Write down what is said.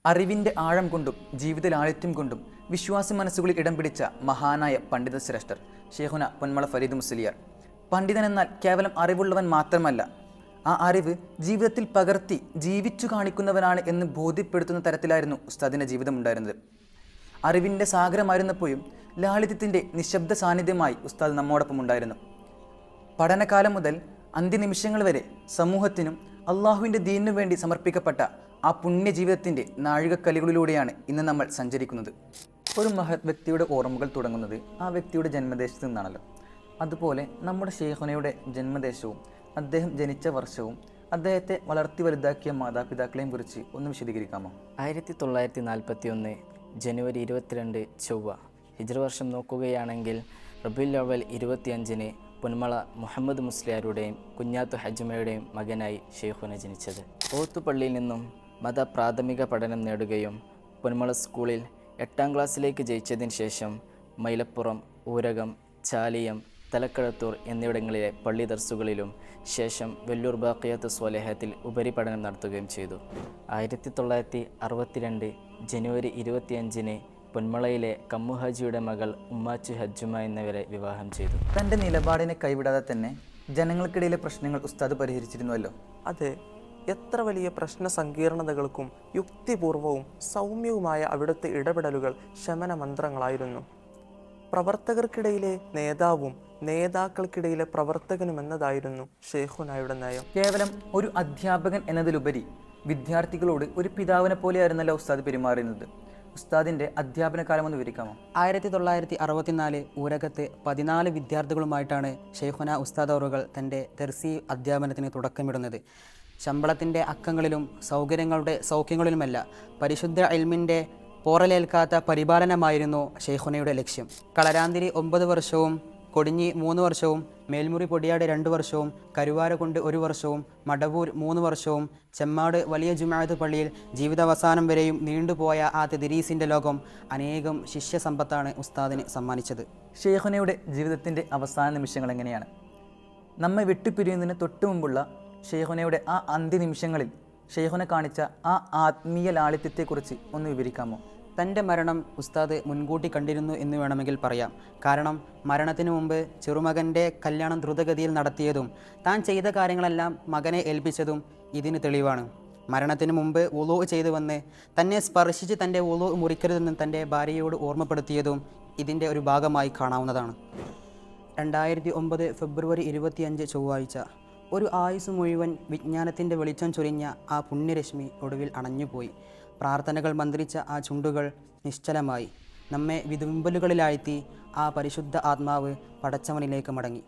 അറിവിൻ്റെ ആഴം കൊണ്ടും ജീവിത ലാളിത്യം കൊണ്ടും വിശ്വാസി മനസ്സുകളിൽ ഇടം പിടിച്ച മഹാനായ പണ്ഡിത ശ്രേഷ്ഠർ ഷേഖുന പൊന്മള ഫരീദ് മുസ്ലിയാർ. പണ്ഡിതൻ എന്നാൽ കേവലം അറിവുള്ളവൻ മാത്രമല്ല, ആ അറിവ് ജീവിതത്തിൽ പകർത്തി ജീവിച്ചു കാണിക്കുന്നവനാണ് എന്ന് ബോധ്യപ്പെടുത്തുന്ന തരത്തിലായിരുന്നു ഉസ്താദിൻ്റെ ജീവിതമുണ്ടായിരുന്നത്. അറിവിൻ്റെ സാഗരമായിരുന്നപ്പോഴും ലാളിത്യത്തിൻ്റെ നിശബ്ദ സാന്നിധ്യമായി ഉസ്താദ് നമ്മോടൊപ്പം ഉണ്ടായിരുന്നു. പഠനകാലം മുതൽ അന്ത്യനിമിഷങ്ങൾ വരെ സമൂഹത്തിനും അള്ളാഹുവിൻ്റെ ദീനിനു വേണ്ടി സമർപ്പിക്കപ്പെട്ട ആ പുണ്യജീവിതത്തിൻ്റെ നാഴികക്കല്ലുകളിലൂടെയാണ് ഇന്ന് നമ്മൾ സഞ്ചരിക്കുന്നത്. ഒരു മഹത് വ്യക്തിയുടെ ഓർമ്മകൾ തുടങ്ങുന്നത് ആ വ്യക്തിയുടെ ജന്മദേശത്ത് നിന്നാണല്ലോ. അതുപോലെ നമ്മുടെ ഷേഖുനയുടെ ജന്മദേശവും അദ്ദേഹം ജനിച്ച വർഷവും അദ്ദേഹത്തെ വളർത്തി വലുതാക്കിയ മാതാപിതാക്കളെയും കുറിച്ച് ഒന്ന് വിശദീകരിക്കാമോ? 1941 ജനുവരി 22 ചൊവ്വ. ഹിജ്റ വർഷം നോക്കുകയാണെങ്കിൽ റബീഉൽ അവ്വൽ 25-ന് പൊന്മള മുഹമ്മദ് മുസ്ലിയാരുടെയും കുഞ്ഞാത്തു ഹജ്മയുടെയും മകനായി ഷെയ്ഖുന ജനിച്ചത്. ഓത്തുപള്ളിയിൽ നിന്നും പ്രാഥമിക പഠനം നേടുകയും പൊന്മള സ്കൂളിൽ 8ാം ക്ലാസ്സിലേക്ക് ജയിച്ചതിന് ശേഷം മൈലപ്പുറം, ഊരകം, ചാലിയം, തലക്കഴത്തൂർ എന്നിവിടങ്ങളിലെ പള്ളി ദർസുകളിലും ശേഷം വെല്ലൂർ ബാഖിയാത്ത് സ്വാലിഹാത്തിൽ ഉപരിപഠനം നടത്തുകയും ചെയ്തു. 1962 ജനുവരി 25-ന് പൊന്മളയിലെ കമ്മുഹാജിയുടെ മകൾ ഉമ്മാച്ചു ഹജ്ജുമ എന്നിവരെ വിവാഹം ചെയ്തു. തൻ്റെ നിലപാടിനെ കൈവിടാതെ തന്നെ ജനങ്ങൾക്കിടയിലെ പ്രശ്നങ്ങൾ ഉസ്താദ് പരിഹരിച്ചിരുന്നുവല്ലോ. അതെ, എത്ര വലിയ പ്രശ്ന സങ്കീർണതകൾക്കും യുക്തിപൂർവവും സൗമ്യവുമായ അവിടുത്തെ ഇടപെടലുകൾ ശമന മന്ത്രങ്ങളായിരുന്നു. പ്രവർത്തകർക്കിടയിലെ നേതാവും നേതാക്കൾക്കിടയിലെ പ്രവർത്തകനുമെന്നതായിരുന്നു ഷേഖുനായുടെ നയം. കേവലം ഒരു അധ്യാപകൻ എന്നതിലുപരി വിദ്യാർത്ഥികളോട് ഒരു പിതാവിനെ പോലെയായിരുന്നല്ലോ ഉസ്താദ് പെരുമാറുന്നത്. ഉസ്താദിൻ്റെ അധ്യാപന കാലം ഒന്ന് വിവരിക്കാമോ? 1964 ഊരകത്ത് 14 വിദ്യാർത്ഥികളുമായിട്ടാണ് ഷെയ്ഖുന ഉസ്താദ് അവറുകൾ തൻ്റെ ദർസി അധ്യാപനത്തിന് തുടക്കമിടുന്നത്. ശമ്പളത്തിൻ്റെ അക്കങ്ങളിലും സൗകര്യങ്ങളുടെ സൗഖ്യങ്ങളിലുമല്ല, പരിശുദ്ധ ഇൽമിൻ്റെ പോറലേൽക്കാത്ത പരിപാലനമായിരുന്നു ഷെയ്ഖുനയുടെ ലക്ഷ്യം. കളരാന്തിരി 9 വർഷവും, കൊടിഞ്ഞി 3 വർഷവും, മേൽമുറി പൊടിയാട് 2 വർഷവും, കരുവാരക്കുണ്ട് 1 വർഷവും, മടവൂർ 3 വർഷവും, ചെമ്മാട് വലിയ ജുമാഅത്ത് പള്ളിയിൽ ജീവിതാവസാനം വരെയും നീണ്ടുപോയ ആ തദ്രീസിൻ്റെ ലോകം അനേകം ശിഷ്യസമ്പത്താണ് ഉസ്താദിന് സമ്മാനിച്ചത്. ഷെയ്ഖുനയുടെ ജീവിതത്തിൻ്റെ അവസാന നിമിഷങ്ങൾ എങ്ങനെയാണ്? നമ്മെ വിട്ടുപിരിയുന്നതിന് തൊട്ടു മുമ്പുള്ള ഷെയ്ഖുനയുടെ ആ അന്ത്യനിമിഷങ്ങളിൽ ഷെയ്ഖുന കാണിച്ച ആ ആത്മീയ ലാളിത്യത്തെക്കുറിച്ച് ഒന്ന് വിവരിക്കാമോ? തൻ്റെ മരണം ഉസ്താദ് മുൻകൂട്ടി കണ്ടിരുന്നു എന്ന് വേണമെങ്കിൽ പറയാം. കാരണം മരണത്തിനു മുമ്പ് ചെറുമകൻ്റെ കല്യാണം ദ്രുതഗതിയിൽ നടത്തിയതും താൻ ചെയ്ത കാര്യങ്ങളെല്ലാം മകനെ ഏൽപ്പിച്ചതും ഇതിന് തെളിവാണ്. മരണത്തിന് മുമ്പ് വുളൂ ചെയ്തു വന്ന് തന്നെ സ്പർശിച്ച് തൻ്റെ വുളൂ മുറിക്കരുതെന്ന് തൻ്റെ ഭാര്യയോട് ഓർമ്മപ്പെടുത്തിയതും ഇതിൻ്റെ ഒരു ഭാഗമായി കാണാവുന്നതാണ്. 2009 ഫെബ്രുവരി 25 ചൊവ്വാഴ്ച. ഒരു ആയുസ് മുഴുവൻ വിജ്ഞാനത്തിൻ്റെ വെളിച്ചം ചൊരിഞ്ഞ ആ പുണ്യരശ്മി ഒടുവിൽ അണഞ്ഞുപോയി. പ്രാർത്ഥനകൾ മന്ത്രിച്ച ആ ചുണ്ടുകൾ നിശ്ചലമായി. നമ്മെ വിതുമ്പലുകളിലാഴ്ത്തി ആ പരിശുദ്ധ ആത്മാവ് പടച്ചവനിലേക്ക് മടങ്ങി.